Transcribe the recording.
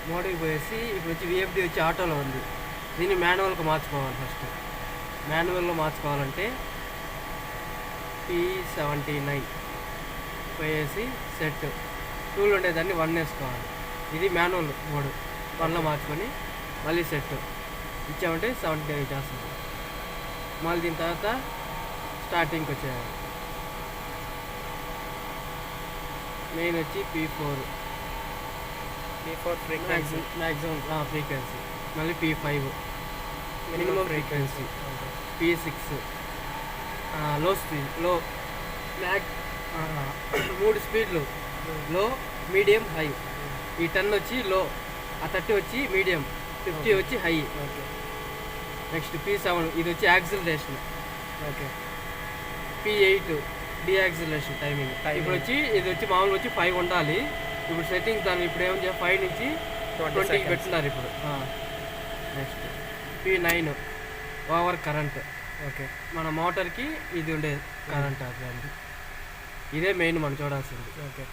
మోడ్కి పోయేసి ఇప్పుడు వచ్చి విఎఫ్డి వచ్చి ఆటోలో ఉంది. దీన్ని మాన్యువల్కి మార్చుకోవాలి. ఫస్ట్ మాన్యువల్లో మార్చుకోవాలంటే P79 పోయేసి సెట్ టూల్ ఉండేదాన్ని 1 వేసుకోవాలి. ఇది మాన్యువల్ మోడ్. 1లో మార్చుకొని మళ్ళీ సెట్ ఇచ్చామంటే 70 చేస్తుంది. మళ్ళీ దీని తర్వాత స్టార్టింగ్కి వచ్చేయాలి. మెయిన్ వచ్చి P4 మ్యాక్సిమం ఫ్రీక్వెన్సీ. మళ్ళీ P5 మినిమం ఫ్రీక్వెన్సీ. P6 లో స్పీడ్ లో మ్యాక్స్ 3 స్పీడ్లు లో మీడియం హై. ఈ 10 వచ్చి లో, ఆ 30 వచ్చి మీడియం, 50 వచ్చి హై. నెక్స్ట్ P7 ఇది వచ్చి యాక్సిలరేషన్. ఓకే. P8 డియాక్సిలరేషన్ timing. ఇప్పుడు వచ్చి ఇది వచ్చి మామూలుగా వచ్చి 5 ఉండాలి. ఇప్పుడు సెట్టింగ్స్ దాన్ని ఇప్పుడు ఏమని 5 నుంచి 20కి పెట్టున్నారు ఇప్పుడు. Next P9 over current. Okay. మన మోటార్కి ఇది ఉండే కరెంట్. అట్లాంటి ఇదే మెయిన్ మనం చూడాల్సింది. ఓకే.